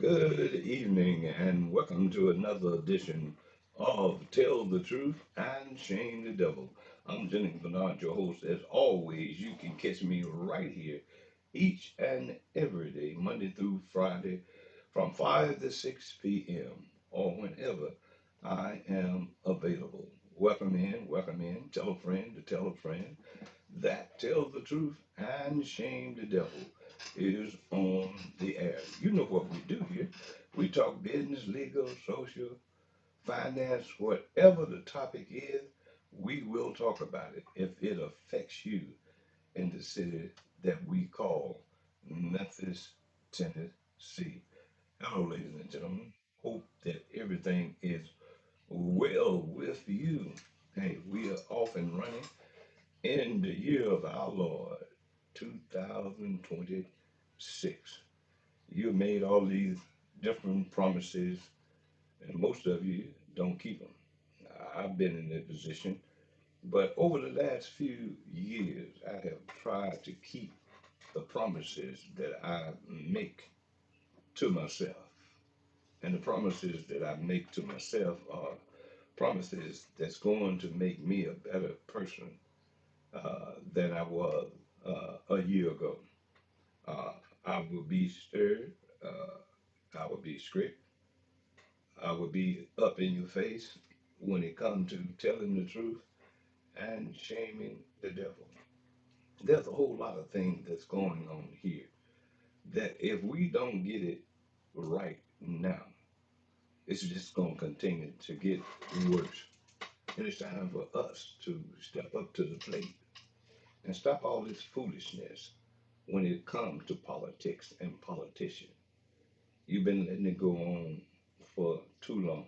Good evening, and welcome to another edition of Tell the Truth and Shame the Devil. I'm Jennings Bernard, your host. As always, you can catch me right here each and every day, Monday through Friday, from 5 to 6 p.m., or whenever I am available. Welcome in, tell a friend to tell a friend that tell the truth and shame the devil is on the air. You know what we do here. We talk business, legal, social, finance, whatever the topic is, we will talk about it if it affects you in the city that we call Memphis, Tennessee. Hello, ladies and gentlemen. Hope that everything is well with you. Hey, we are off and running in the year of our Lord, 2026. You made all these different promises, and most of you don't keep them. I've been in that position, but over the last few years, I have tried to keep the promises that I make to myself. And the promises that I make to myself are promises that's going to make me a better person than I was a year ago. Uh, I will be stirred. I will be strict. I will be up in your face when it comes to telling the truth and shaming the devil. There's a whole lot of things that's going on here that if we don't get it right now, it's just going to continue to get worse. And it's time for us to step up to the plate and stop all this foolishness when it comes to politics and politicians. You've been letting it go on for too long.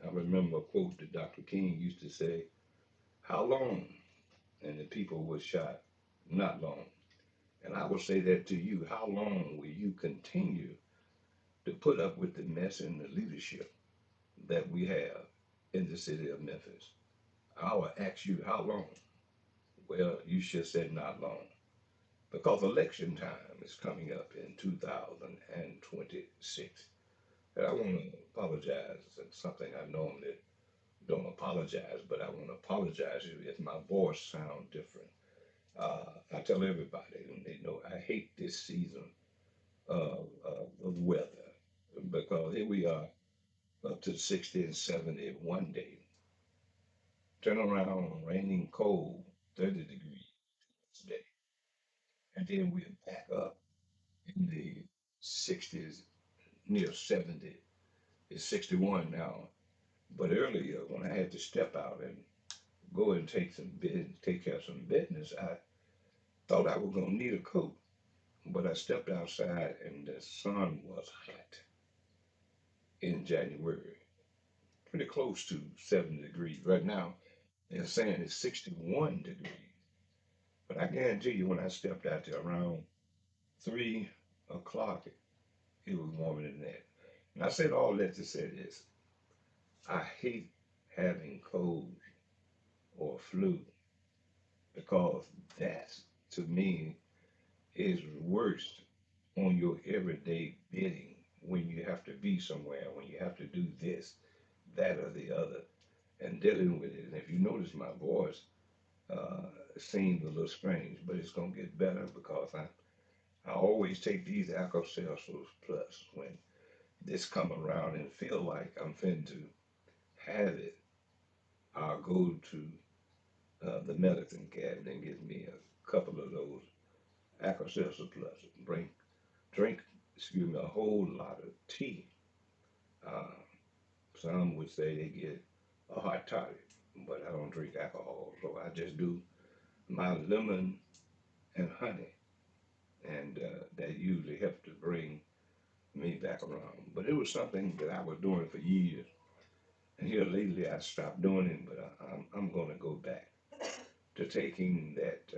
I remember a quote that Dr. King used to say, "How long?" And the people were shot, "Not long." And I will say that to you, how long will you continue to put up with the mess and the leadership that we have in the city of Memphis? I will ask you, how long? Well, you should say not long. Because election time is coming up in 2026. And I want to apologize. It's something I normally don't apologize, but I want to apologize if my voice sounds different. I tell everybody, and they know I hate this season of weather because here we are up to 60 and 70 one day, turn around, raining cold, 30 degrees today, and then we're back up in the 60s, near 70. It's 61 now. But earlier, when I had to step out and go and take care of some business, I thought I was gonna need a coat. But I stepped outside and the sun was hot in January, pretty close to 70 degrees. Right now, they're saying it's 61 degrees. But I guarantee you, when I stepped out there around 3 o'clock, it was warmer than that. And I said all that to say this: I hate having colds or flu because that, to me, is worse on your everyday bidding when you have to be somewhere, when you have to do this, that, or the other, and dealing with it. And if you notice, my voice uh, seems a little strange, but it's going to get better because I always take these Alka-Seltzers Plus when this come around and feel like I'm fin to have it. I'll go to the medicine cabinet and get me a couple of those Alka-Seltzer Plus. Drink, excuse me, a whole lot of tea. Uh, some would say they get a hot toddy, but I don't drink alcohol, so I just do my lemon and honey, and that usually helps to bring me back around. But it was something that I was doing for years, and here lately I stopped doing it, but I'm going to go back to taking that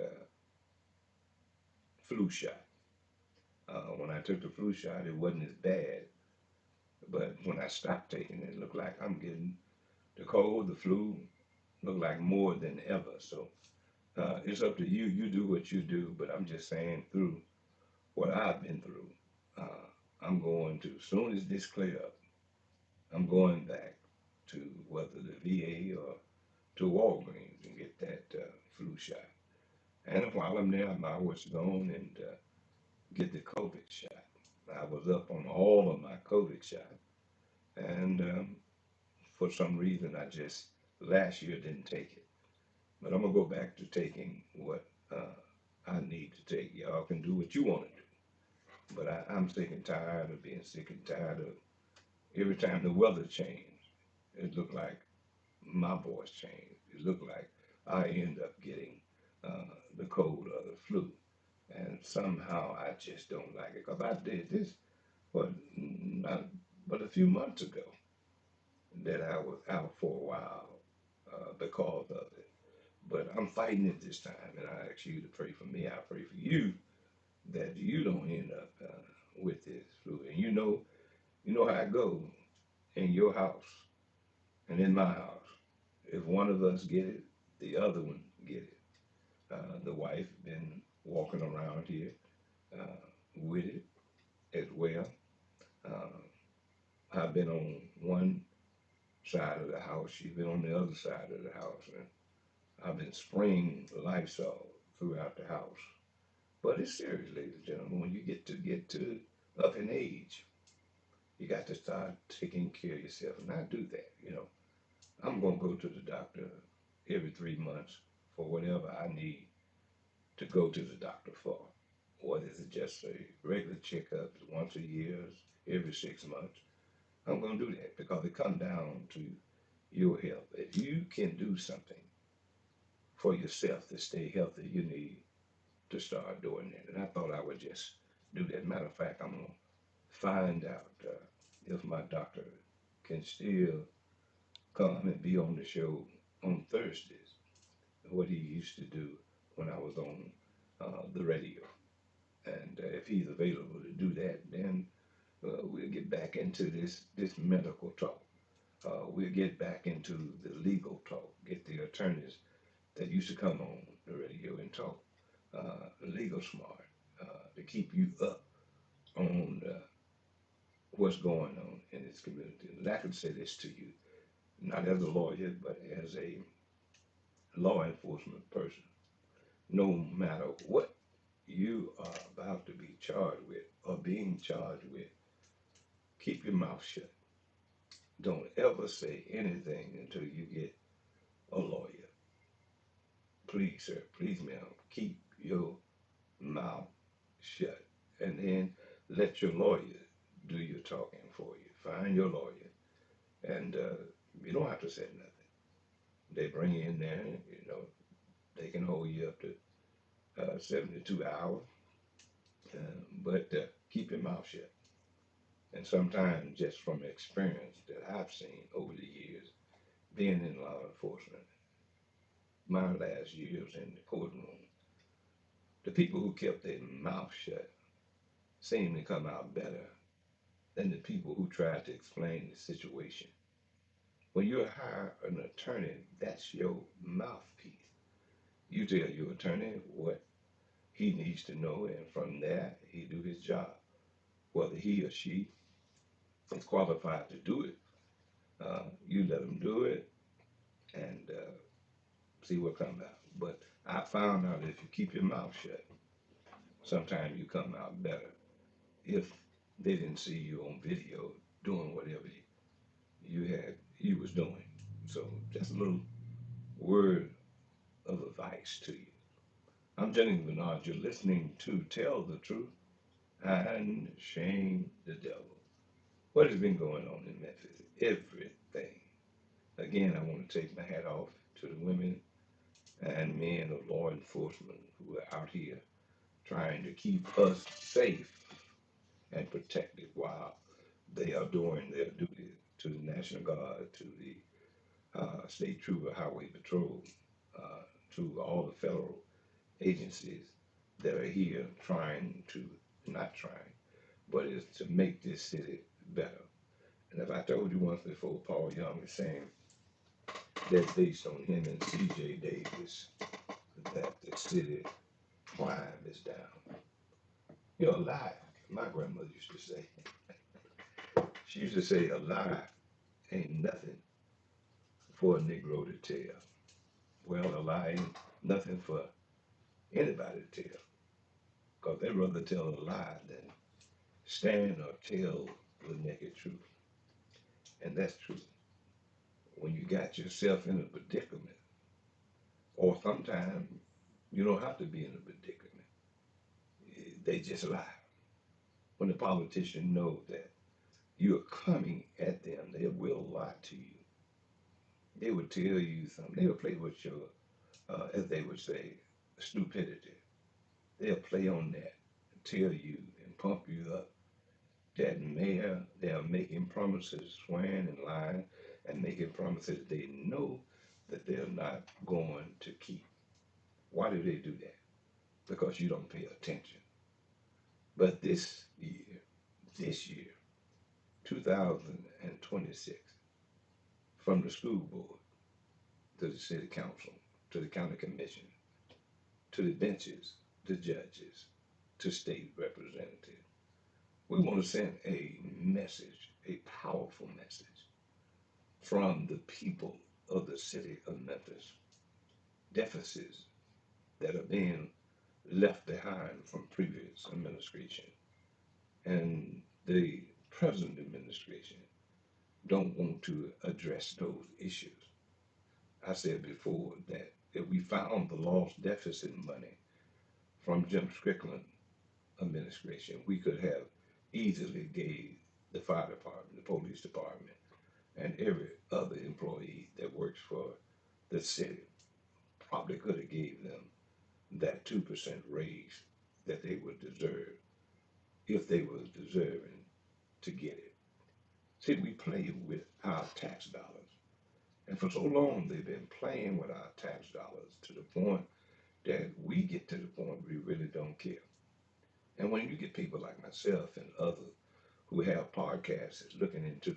flu shot. When I took the flu shot, it wasn't as bad, but when I stopped taking it, it looked like I'm getting the cold, the flu, look like more than ever. So it's up to you. You do what you do, but I'm just saying through what I've been through. Uh, I'm going to, as soon as this clear up, I'm going back to whether the VA or to Walgreens and get that flu shot. And while I'm there, I was going and get the COVID shot. I was up on all of my COVID shot, and for some reason, I just last year didn't take it. But I'm gonna go back to taking what I need to take. Y'all can do what you want to do, but I'm sick and tired of being sick and tired of every time the weather changed. It looked like my voice changed. It looked like I end up getting the cold or the flu, and somehow I just don't like it because I did this but not but a few months ago that I was out for a while because of it. But I'm fighting it this time, and I ask you to pray for me. I pray for you that you don't end up with this flu. And you know how it goes in your house and in my house. If one of us get it, the other one get it. The wife been walking around here uh, with it as well. Uh, I've been on one side of the house. She's been on the other side of the house, and I've been spraying Lysol throughout the house. But it's serious, ladies and gentlemen. When you get to up in age, you got to start taking care of yourself. And I do that. I'm gonna go to the doctor every 3 months for whatever I need to go to the doctor for. Whether it's just a regular checkup once a year, every 6 months, I'm gonna do that because it comes down to your health. If you can do something for yourself to stay healthy, you need to start doing that. And I thought I would just do that. Matter of fact, I'm gonna find out if my doctor can still come and be on the show on Thursdays, what he used to do when I was on the radio. And if he's available to do that, then we'll get back into this medical talk. We'll get back into the legal talk. Get the attorneys that used to come on the radio and talk legal smart to keep you up on what's going on in this community. And I can say this to you, not as a lawyer, but as a law enforcement person. No matter what you are about to be charged with or being charged with, keep your mouth shut. Don't ever say anything until you get a lawyer. Please, sir, please, ma'am, keep your mouth shut. And then let your lawyer do your talking for you. Find your lawyer. And you don't have to say nothing. They bring you in there, they can hold you up to 72 hours, but keep your mouth shut. And sometimes, just from experience that I've seen over the years, being in law enforcement, my last years in the courtroom, the people who kept their mouth shut seem to come out better than the people who tried to explain the situation. When you hire an attorney, that's your mouthpiece. You tell your attorney what he needs to know, and from there, he do his job. Whether he or she is qualified to do it, you let them do it and see what comes out. But I found out if you keep your mouth shut, sometimes you come out better if they didn't see you on video doing whatever you was doing. So just a little word of advice to you. I'm Jennings Bernard. You're listening to Tell the Truth and Shame the Devil. What has been going on in Memphis? Everything. Again, I want to take my hat off to the women and men of law enforcement who are out here trying to keep us safe and protected while they are doing their duty to the National Guard, to the State Trooper Highway Patrol, to all the federal agencies that are here trying to, not trying, but is to make this city better. And if I told you once before, Paul Young is saying that based on him and C.J. Davis, that the city crime is down. A my grandmother used to say. She used to say, a lie ain't nothing for a Negro to tell. Well, a lie ain't nothing for anybody to tell, because they'd rather tell a lie than stand or tell the naked truth. And that's true. When you got yourself in a predicament, or sometimes you don't have to be in a predicament, they just lie. When the politician know that you're coming at them, they will lie to you. They would tell you something. They would play with your, as they would say, stupidity. They'll play on that and tell you and pump you up. That mayor, they're making promises, swearing and lying, and making promises they know that they're not going to keep. Why do they do that? Because you don't pay attention. But this year, 2026, from the school board to the city council, to the county commission, to the benches, the judges, to state representatives, we want to send a message, a powerful message from the people of the city of Memphis. Deficits that are being left behind from previous administration and the present administration don't want to address those issues. I said before that if we found the lost deficit money from Jim Strickland administration, we could have easily gave the fire department, the police department, and every other employee that works for the city probably could have gave them that 2% raise that they would deserve if they was deserving to get it. See, we play with our tax dollars. And for so long, they've been playing with our tax dollars to the point that we get to the point we really don't care. And when you get people like myself and others who have podcasts that's looking into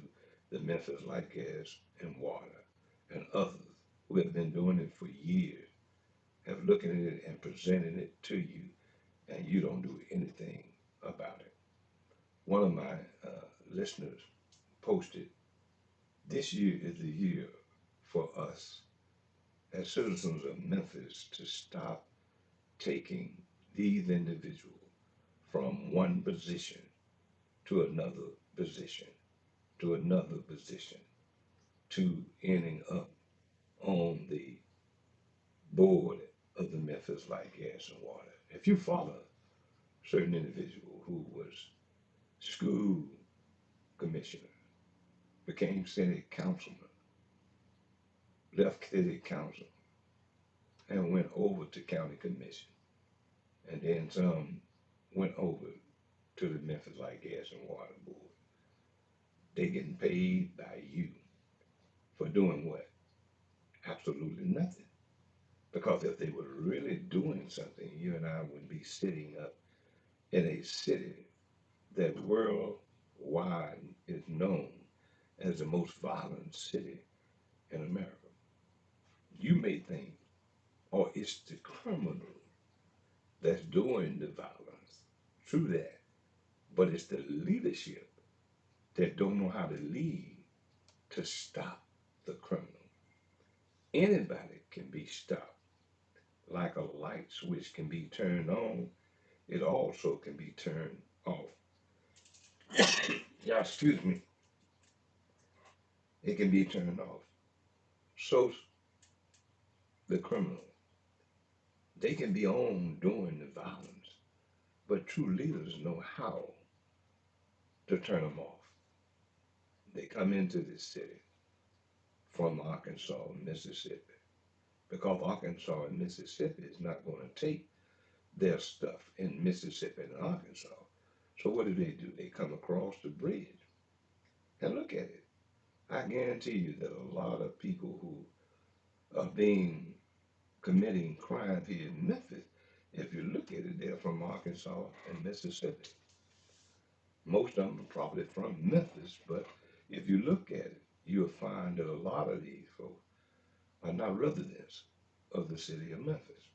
the Memphis Light Gas and Water and others who have been doing it for years, have looking at it and presenting it to you, and you don't do anything about it. One of my listeners posted, this year is the year for us as citizens of Memphis to stop taking these individuals from one position to another position to another position to ending up on the board of the Memphis Light, Gas, and Water. If you follow a certain individual who was school commissioner, became city councilman, left city council, and went over to county commission, and then some went over to the Memphis Light, Gas, and Water Board. They getting paid by you for doing what? Absolutely nothing. Because if they were really doing something, you and I would be sitting up in a city that worldwide is known as the most violent city in America. You may think, oh, it's the criminal that's doing the violence. True that. But it's the leadership that don't know how to lead to stop the criminal. Anybody can be stopped. Like a light switch can be turned on, it also can be turned off. Yeah, excuse me. It can be turned off. So the criminal, they can be on doing the violence, but true leaders know how to turn them off. They come into this city from Arkansas and Mississippi because Arkansas and Mississippi is not going to take their stuff in Mississippi and Arkansas. So what do? They come across the bridge and look at it. I guarantee you that a lot of people who are being committing crime here in Memphis, if you look at it, they're from Arkansas and Mississippi. Most of them are probably from Memphis, but if you look at it, you'll find that a lot of these folks are not residents of the city of Memphis.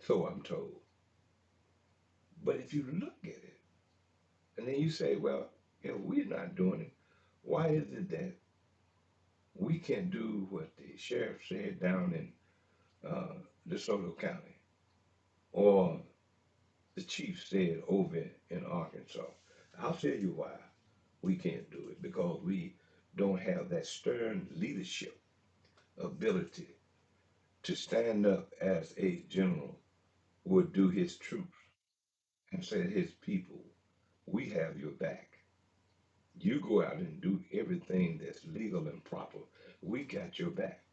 So I'm told. But if you look at it, And then you say, well, if we're not doing it, why is it that we can't do what the sheriff said down in DeSoto County or the chief said over in Arkansas? I'll tell you why we can't do it, because we don't have that stern leadership ability to stand up as a general would do his troops and say to his people, we have your back. You go out and do everything that's legal and proper. We got your back.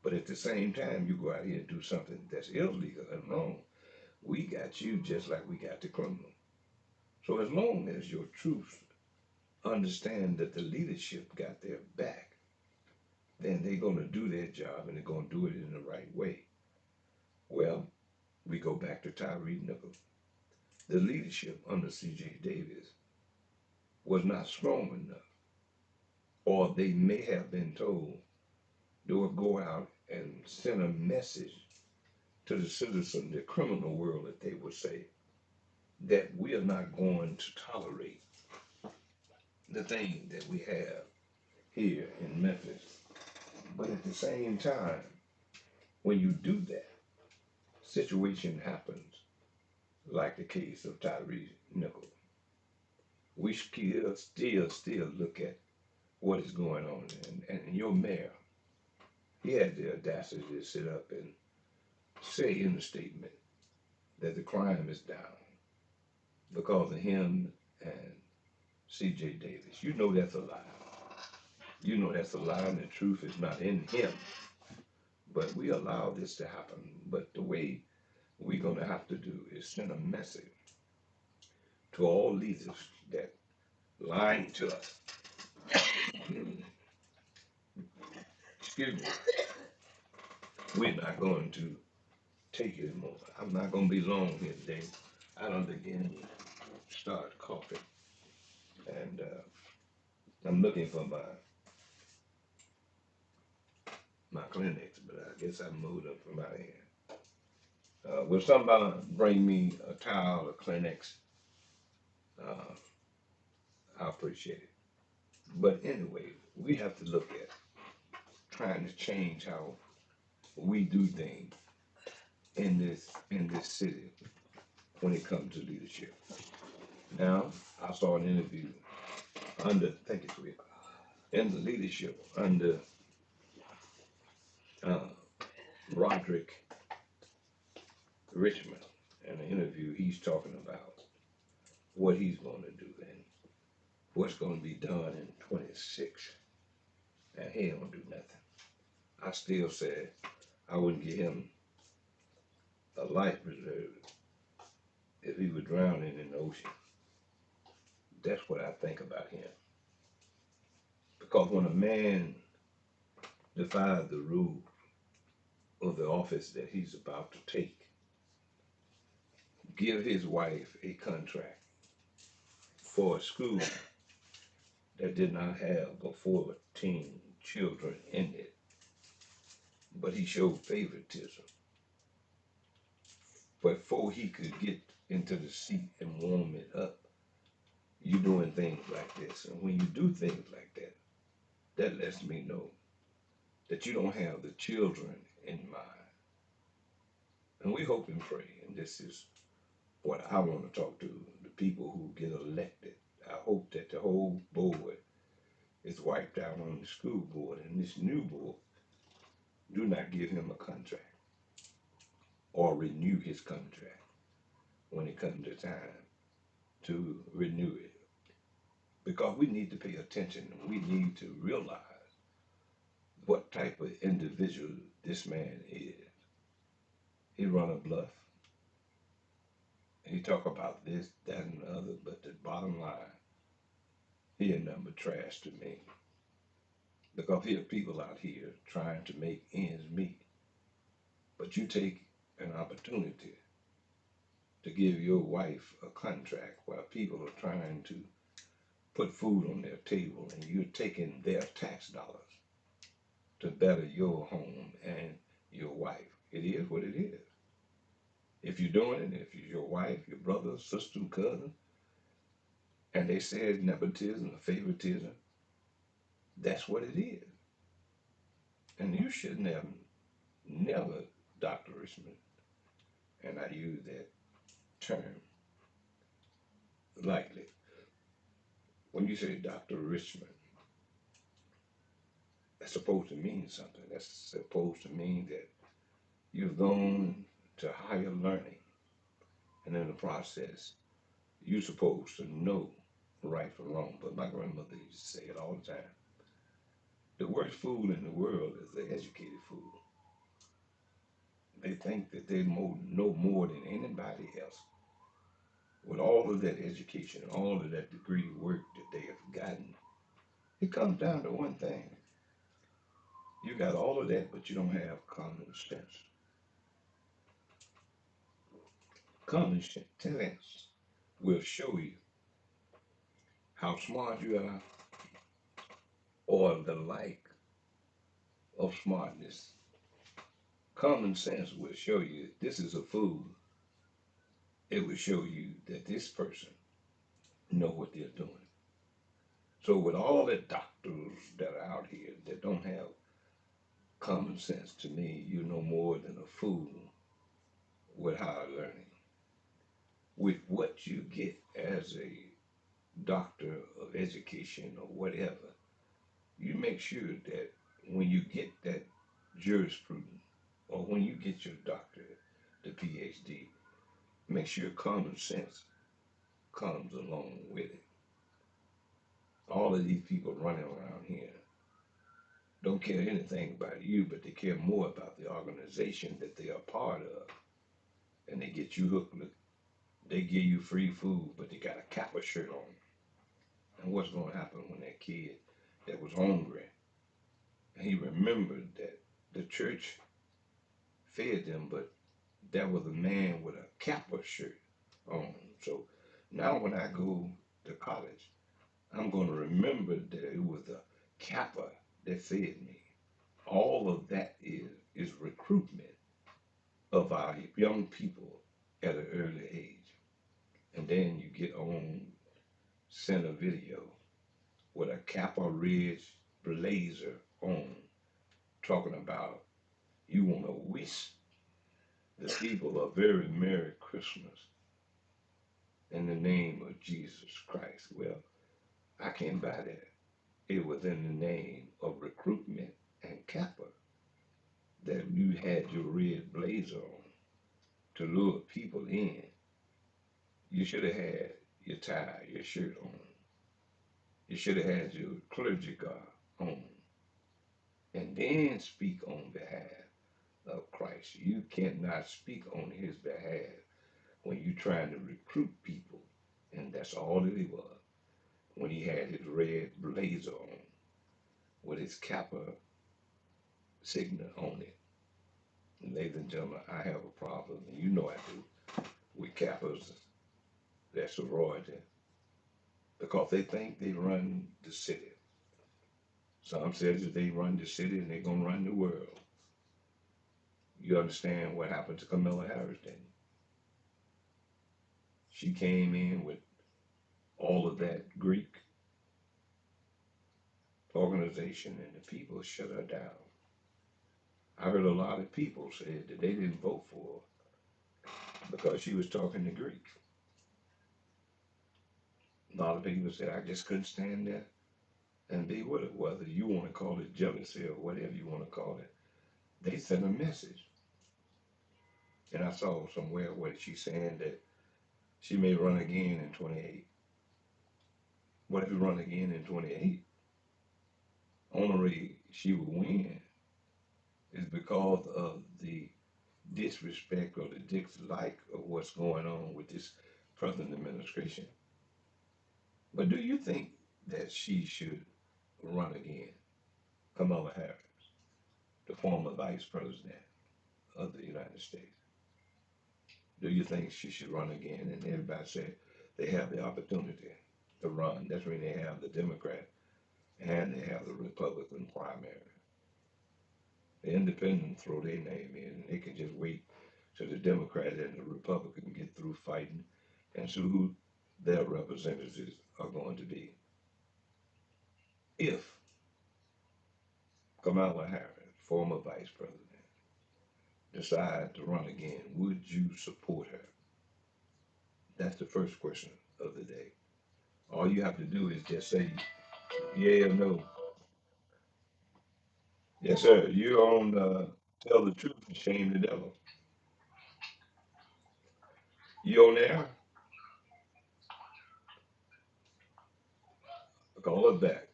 But at the same time, you go out here and do something that's illegal and wrong. We got you just like we got the criminal. So as long as your troops understand that the leadership got their back, then they're going to do their job and they're going to do it in the right way. Well, we go back to Tyre Nichols. The leadership under C.J. Davis was not strong enough, or they may have been told they would go out and send a message to the citizen, the criminal world, that they would say that we are not going to tolerate the thing that we have here in Memphis. But at the same time, when you do that, situation happens like the case of Tyree Nichols. We still look at what is going on. And your mayor, he had the audacity to sit up and say in the statement that the crime is down because of him and C.J. Davis. You know that's a lie. You know that's a lie, and the truth is not in him. But we allow this to happen. But the way we're going to have to do is send a message to all leaders that lying to us. Excuse me. We're not going to take it anymore. I'm not going to be long here today. I don't begin to start coughing. And I'm looking for my Kleenex, but I guess I moved them from out here. Will somebody bring me a towel or Kleenex? Uh, I appreciate it. But anyway, we have to look at trying to change how we do things in this city when it comes to leadership. Now, I saw an interview under, thank you, sweet, in the leadership under uh, Roderick Richmond. In an interview, he's talking about what he's going to do and what's going to be done in 26. And he ain't going to do nothing. I still said I wouldn't give him a life preserve if he was drowning in the ocean. That's what I think about him. Because when a man defies the rules of the office that he's about to take, give his wife a contract for a school that did not have but 14 children in it, but he showed favoritism. Before he could get into the seat and warm it up, you doing things like this. And when you do things like that, that lets me know that you don't have the children in mind. And we hope and pray, and this is what I want to talk to the people who get elected. I hope that the whole board is wiped out on the school board, and this new board do not give him a contract or renew his contract when it comes to time to renew it. Because we need to pay attention. We need to realize what type of individual this man is. He run a bluff. He talk about this, that, and the other, but the bottom line, he ain't nothing but trash to me. Because there are people out here trying to make ends meet. But you take an opportunity to give your wife a contract while people are trying to put food on their table, and you're taking their tax dollars to better your home and your wife. It is what it is. If you're doing it, if you're your wife, your brother, sister, cousin, And they said nepotism or favoritism. That's what it is. And you shouldn't have never, Dr. Richmond, and I use that term lightly. When you say Dr. Richmond, that's supposed to mean something. That's supposed to mean that you've gone to higher learning. And in the process, you're supposed to know right from wrong. But my grandmother used to say it all the time. The worst fool in the world is the educated fool. They think that they know more than anybody else. With all of that education and all of that degree work that they have gotten, it comes down to one thing. You got all of that, but you don't have common sense. Common sense will show you how smart you are or the like of smartness. Common sense will show you this is a fool. It will show you that this person know what they're doing. So with all the doctors that are out here that don't have common sense, to me, you know more than a fool with higher learning. With what you get as a doctor of education or whatever, you make sure that when you get that jurisprudence or when you get your doctorate, the PhD, make sure common sense comes along with it. All of these people running around here don't care anything about you, but they care more about the organization that they are part of. And they get you hooked. They give you free food, but they got a Kappa shirt on. And what's going to happen when that kid that was hungry, and he remembered that the church fed them, but that was a man with a Kappa shirt on. So now when I go to college, I'm going to remember that it was a Kappa that fed me. All of that is recruitment of our young people at an early age. And then you get on center video with a Kappa Ridge blazer on, talking about you want to wish the people a very Merry Christmas in the name of Jesus Christ. Well, I can't buy that. It was in the name of recruitment and Kappa that you had your red blazer on to lure people in. You should have had your tie, your shirt on. You should have had your clergy garb on. And then speak on behalf of Christ. You cannot speak on his behalf when you're trying to recruit people. And that's all that he was. When he had his red blazer on with his Kappa signet on it. And ladies and gentlemen, I have a problem, and you know I do, with Kappas, that sorority, because they think they run the city. Some says that they run the city and they're going to run the world. You understand what happened to Camilla Harris, didn't you? She came in with all of that Greek organization and the people shut her down. I heard a lot of people say that they didn't vote for her because she was talking the Greek. A lot of people said, I just couldn't stand that and be with it, whether you want to call it jealousy or whatever you want to call it. They sent a message. And I saw somewhere where she's saying that she may run again in 28. What if you run again in 28? Only she will win is because of the disrespect or the dislike of what's going on with this present administration. But do you think that she should run again? Kamala Harris, the former vice president of the United States. Do you think she should run again? And everybody said they have the opportunity to run. That's when they have the Democrat and they have the Republican primary. The independents throw their name in and they can just wait till the Democrat and the Republican get through fighting and see their representatives are going to be. If Kamala Harris, former vice president, decide to run again, would you support her? That's the first question of the day. All you have to do is just say yeah or no. Yes, sir. You're on Tell the Truth and Shame the Devil. You on there? Call us back.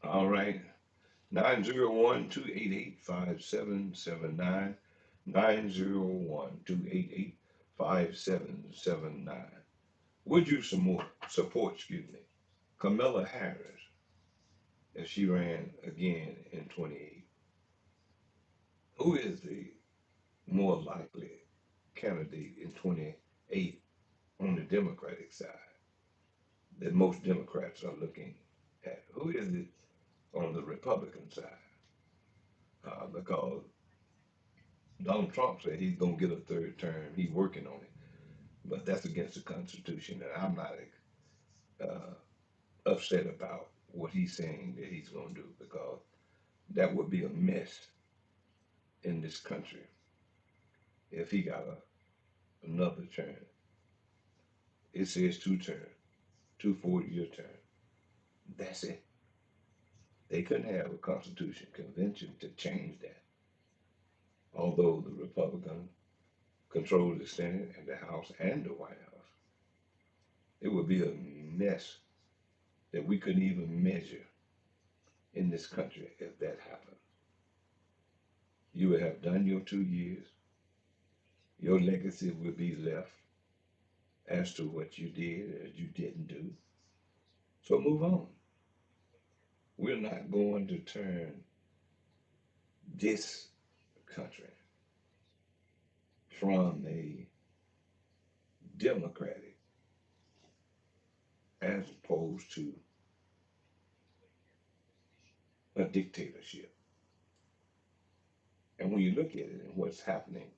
All right. 901-288-5779. 901-288-5779. Would you support, excuse me, Kamala Harris if she ran again in 28? Who is the more likely candidate in 28 on the Democratic side that most Democrats are looking at? Who is it on the Republican side? Because Donald Trump said he's going to get a third term. He's working on it, but that's against the Constitution, and I'm not upset about what he's saying that he's going to do because that would be a mess in this country if he got another term. It says two terms, 2 4-year terms. That's it. They couldn't have a Constitution convention to change that. Although the Republicans control the Senate and the House and the White House, it would be a mess that we couldn't even measure in this country if that happened. You would have done your 2 years. Your legacy would be left as to what you did or you didn't do. So move on. We're not going to turn this country from a democratic as opposed to a dictatorship. And when you look at it and what's happening,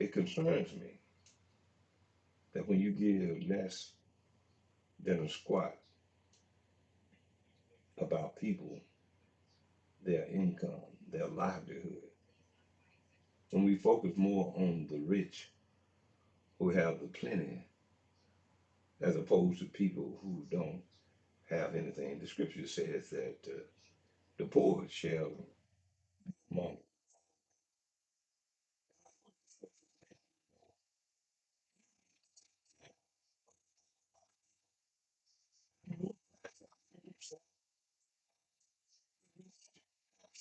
it concerns me that when you give less than a squat about people, their income, their livelihood, when we focus more on the rich who have the plenty as opposed to people who don't have anything, the scripture says that the poor shall among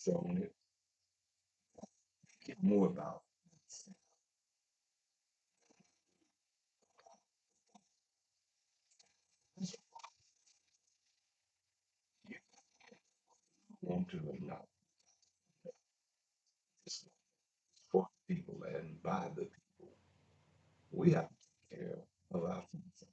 shown it, get more about you want to or not for people and by the people. We have to take care of our things.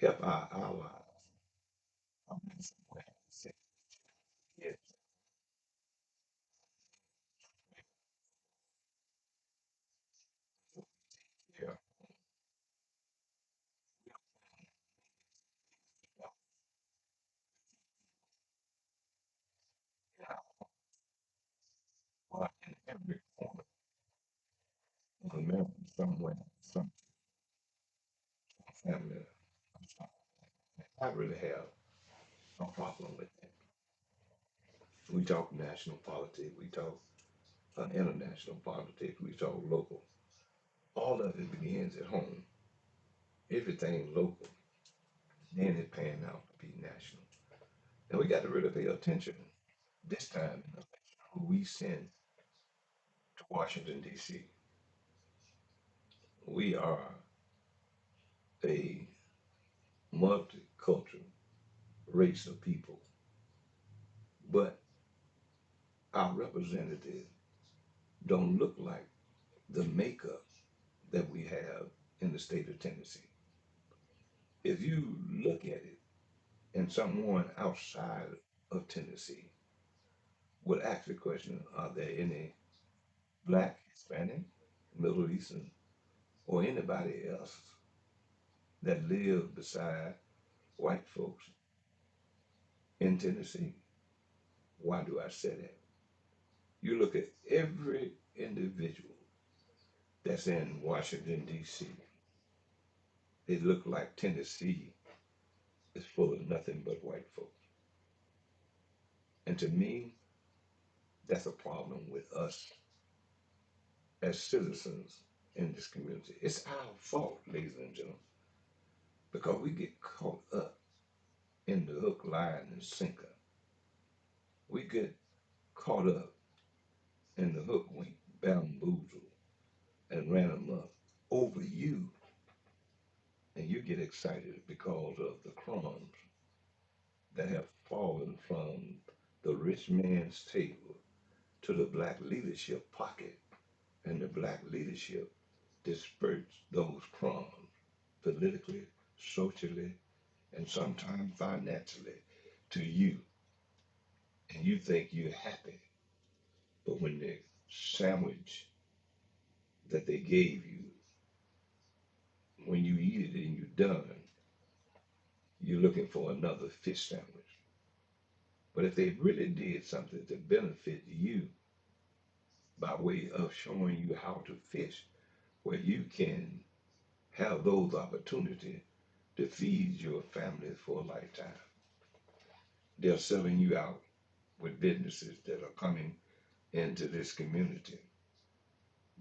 Help our allies. I'm in some way. Say, yes, yeah, yeah. But in every corner of America, somewhere, some family, I really have a problem with that. We talk national politics, we talk international politics, we talk local. All of it begins at home. Everything local, then it pan out to be national. And we got to really pay attention this time in the election who we send to Washington, D.C. We are a multicultural race of people, but our representatives don't look like the makeup that we have in the state of Tennessee. If you look at it, And someone outside of Tennessee would ask the question, are there any black, Hispanic, Middle Eastern, or anybody else that live beside white folks in Tennessee? Why do I say that? You look at every individual that's in Washington, D.C., it look like Tennessee is full of nothing but white folks. And to me, that's a problem with us as citizens in this community. It's our fault, ladies and gentlemen, because we get caught up in the hook, line, and sinker. We get caught up in the hook, wink, bamboozle, and ran amok over you, and you get excited because of the crumbs that have fallen from the rich man's table to the black leadership pocket, and the black leadership disperse those crumbs politically, socially, and sometimes financially to you, and you think you're happy. But when the sandwich that they gave you, when you eat it and you're done, you're looking for another fish sandwich. But if they really did something to benefit you by way of showing you how to fish, where you can have those opportunities to feed your family for a lifetime, they're selling you out with businesses that are coming into this community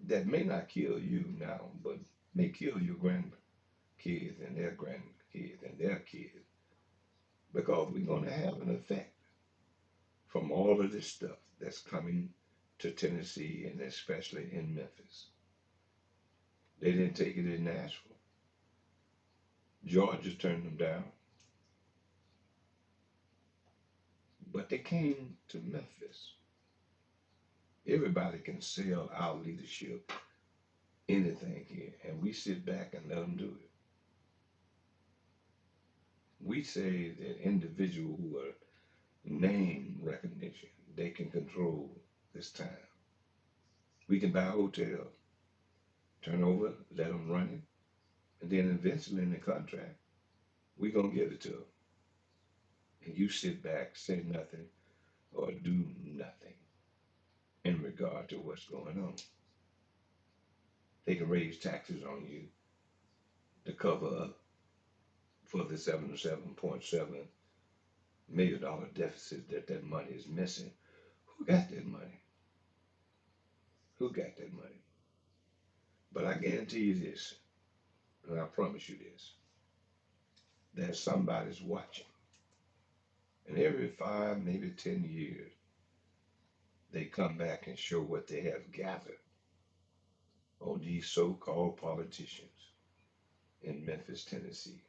that may not kill you now, but may kill your grandkids and their grandkids and their kids, because we're going to have an effect from all of this stuff that's coming to Tennessee and especially in Memphis. They didn't take it in Nashville. Georgia turned them down, but they came to Memphis. Everybody can sell our leadership anything here, and we sit back and let them do it. We say that individuals who are name recognition, they can control this time. We can buy a hotel, turn over, let them run it, and then eventually in the contract, we're going to give it to them. And you sit back, say nothing, or do nothing in regard to what's going on. They can raise taxes on you to cover up for the $77.7 million deficit that money is missing. Who got that money? Who got that money? But I guarantee you this, and I promise you this, that somebody's watching. And every 5, maybe 10 years, they come back and show what they have gathered on these so-called politicians in Memphis, Tennessee.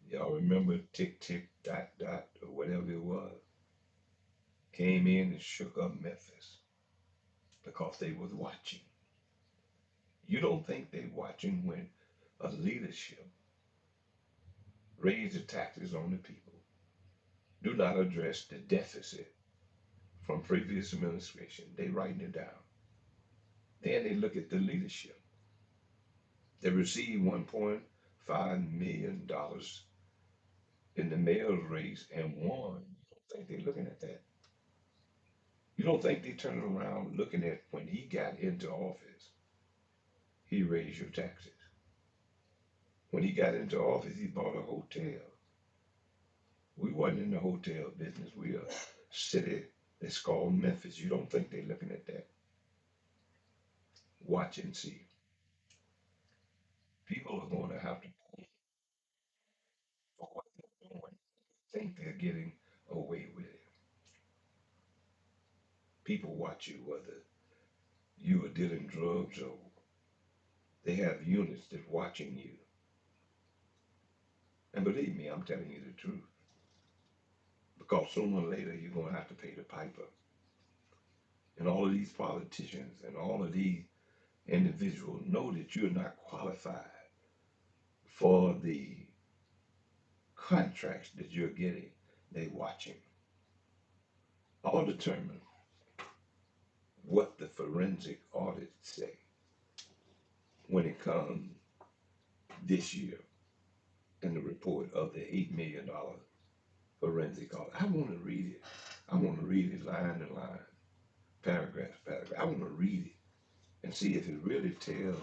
Y'all remember Tick Tick Dot Dot or whatever it was? Came in and shook up Memphis because they was watching. You don't think they watching when a leadership raise the taxes on the people, do not address the deficit from previous administration. They writing it down. Then they look at the leadership. They received $1.5 million in the mayor's race and won. You don't think they're looking at that? You don't think they turn around looking at when he got into office, he raised your taxes. When he got into office, he bought a hotel. We wasn't in the hotel business. We a city that's called Memphis. You don't think they're looking at that? Watch and see. People are going to have to pay for what they're doing. Think they're getting away with it. People watch you whether you are dealing drugs or they have units that's watching you. And believe me, I'm telling you the truth. Because sooner or later you're going to have to pay the piper. And all of these politicians and all of these individuals know that you're not qualified for the contracts that you're getting, they watching, all determine what the forensic audits say when it comes this year in the report of the $8 million forensic audit. I want to read it. I want to read it line to line, paragraph to paragraph. I want to read it and see if it really tells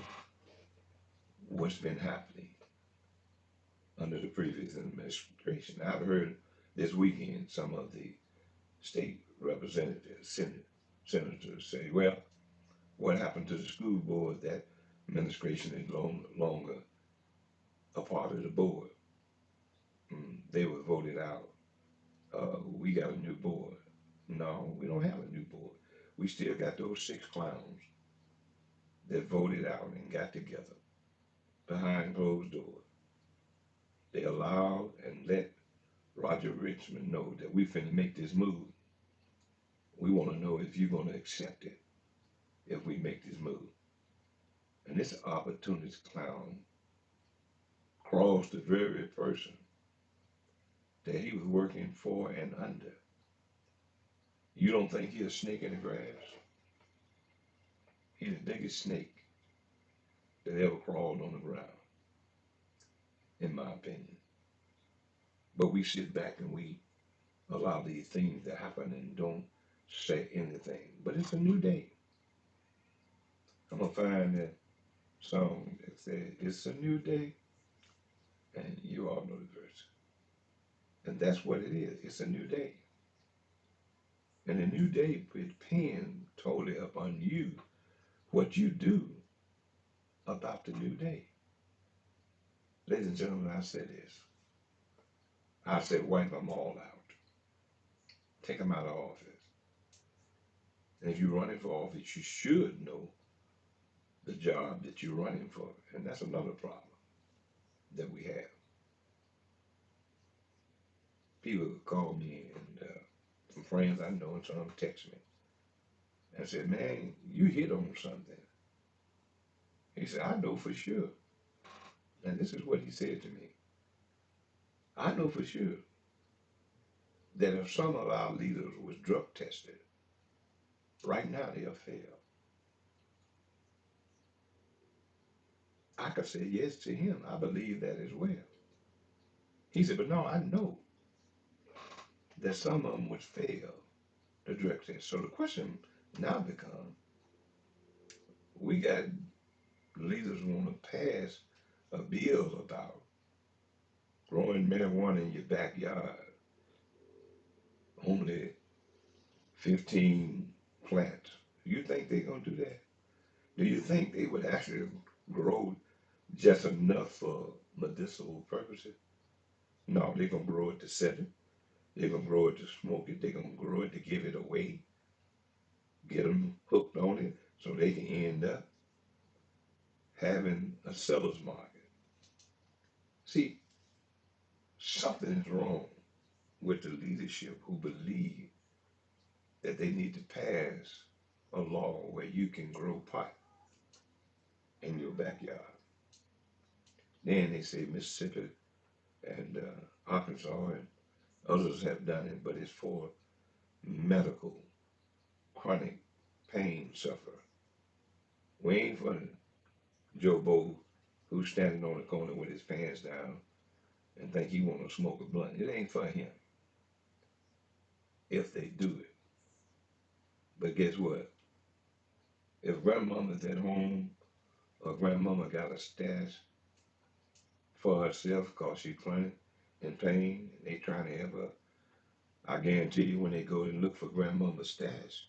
what's been happening under the previous administration. I've heard this weekend some of the state representatives, senators say, well, what happened to the school board? That administration is no longer a part of the board. They were voted out. We got a new board. No, we don't have a new board. We still got those 6 clowns that voted out and got together behind closed doors. They allowed and let Roger Richmond know that we finna make this move. We want to know if you're going to accept it if we make this move. And this opportunist clown crossed the very person that he was working for and under. You don't think he's a snake in the grass? He's the biggest snake that ever crawled on the ground, in my opinion. But we sit back and we allow these things to happen and don't say anything. But it's a new day. I'm going to find that song that says, it's a new day. And you all know the verse. And that's what it is. It's a new day. And a new day depends totally upon you, what you do about the new day. Ladies and gentlemen, I say this. I said, wipe them all out. Take them out of office. And if you're running for office, you should know the job that you're running for. And that's another problem that we have. People call me and some friends I know and some text me and said, man, you hit on something. He said, I know for sure. And this is what he said to me. I know for sure that if some of our leaders was drug tested, right now they'll fail. I could say yes to him. I believe that as well. He said, but no, I know that some of them would fail the drug test. So the question now becomes, we got leaders who want to pass a bill about growing marijuana in your backyard. Only 15 plants. Do you think they're going to do that? Do you think they would actually grow just enough for medicinal purposes? No, they're going to grow it to sell it. They're going to grow it to smoke it. They're going to grow it to give it away. Get them hooked on it so they can end up having a seller's market. See, something is wrong with the leadership who believe that they need to pass a law where you can grow pot in your backyard. Then they say Mississippi and Arkansas and others have done it, but it's for medical, chronic pain sufferer. We ain't for Joe Bow who's standing on the corner with his pants down and think he want to smoke a blunt. It ain't for him if they do it. But guess what? If grandmama's at home or grandmama got a stash for herself because she's chronic in pain and they trying to help her, I guarantee you when they go and look for grandmama's stash,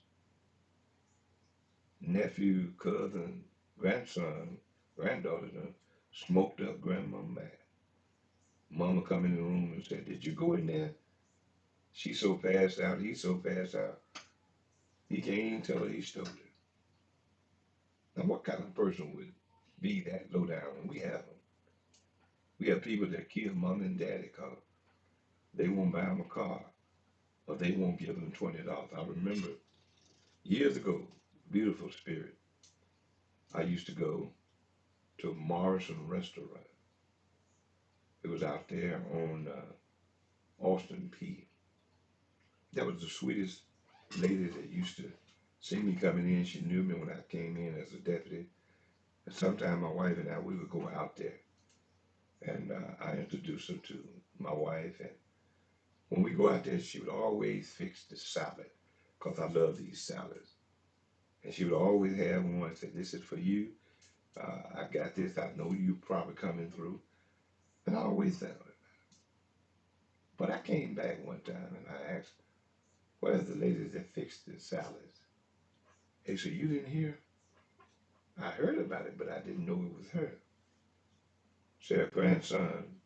nephew, cousin, grandson, granddaughter done smoked up grandmama mad. Mama come in the room and said, did you go in there? She so passed out, he so passed out, he can't even tell her he stole it. Now what kind of person would be that low down? And we have them. We have people that kill mom and daddy because they won't buy them a car or they won't give them $20. I remember years ago, beautiful spirit, I used to go to Morrison Restaurant. It was out there on Austin P. That was the sweetest lady that used to see me coming in. She knew me when I came in as a deputy. And sometime my wife and I, we would go out there, and I introduced her to my wife. And when we go out there, she would always fix the salad, because I love these salads. And she would always have one and say, "This is for you. I got this. I know you probably coming through." And I always thought it. But I came back one time and I asked, "Where's the lady that fixed the salads?" They said, "You didn't hear?" I heard about it, but I didn't know it was her. Said her grandson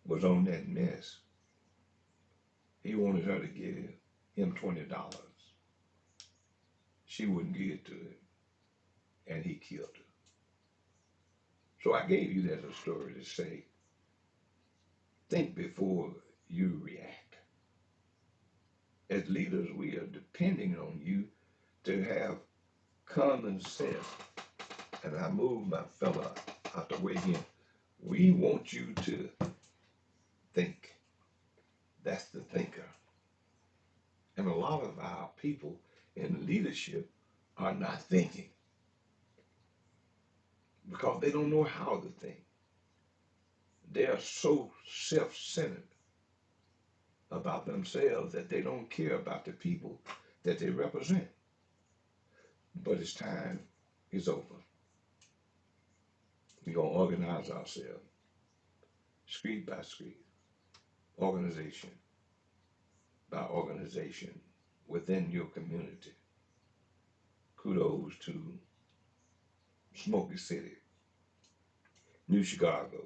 was on that mess. He wanted her to give him $20. She wouldn't give it to him, and he killed her. So I gave you that as a story to say, think before you react. As leaders, we are depending on you to have common sense. And I moved my fella out the way here. We want you to think. That's the thinker. And a lot of our people in leadership are not thinking because they don't know how to think. They are so self centered about themselves that they don't care about the people that they represent. But it's time is over. We're going to organize ourselves, street by street, organization by organization within your community. Kudos to Smoky City, New Chicago,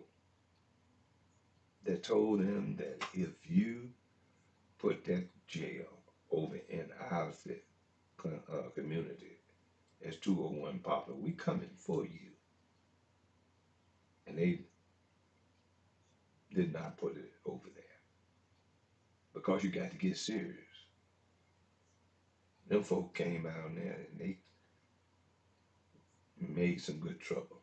that told them that if you put that jail over in our community as 201 Poplar, we coming for you. And they did not put it over there because you got to get serious. Them folk came out there and they made some good trouble.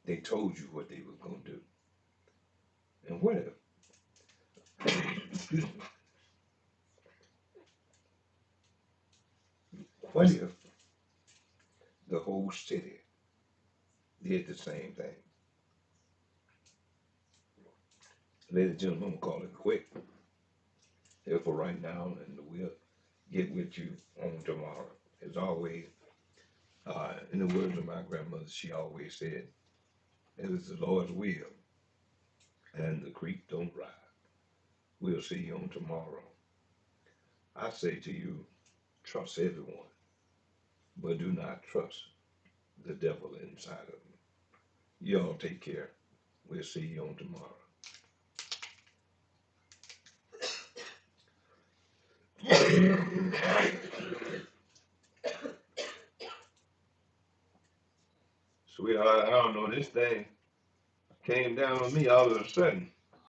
They told you what they was going to do. And what if, excuse me, what if the whole city did the same thing? Ladies and gentlemen, I'm going to call it quick here for right now, and we'll get with you on tomorrow. As always, in the words of my grandmother, she always said, "It is the Lord's will, and the creek don't rise." We'll see you on tomorrow. I say to you, trust everyone, but do not trust the devil inside of them. Y'all take care. We'll see you on tomorrow. Sweetheart, I don't know, this thing came down on me all of a sudden.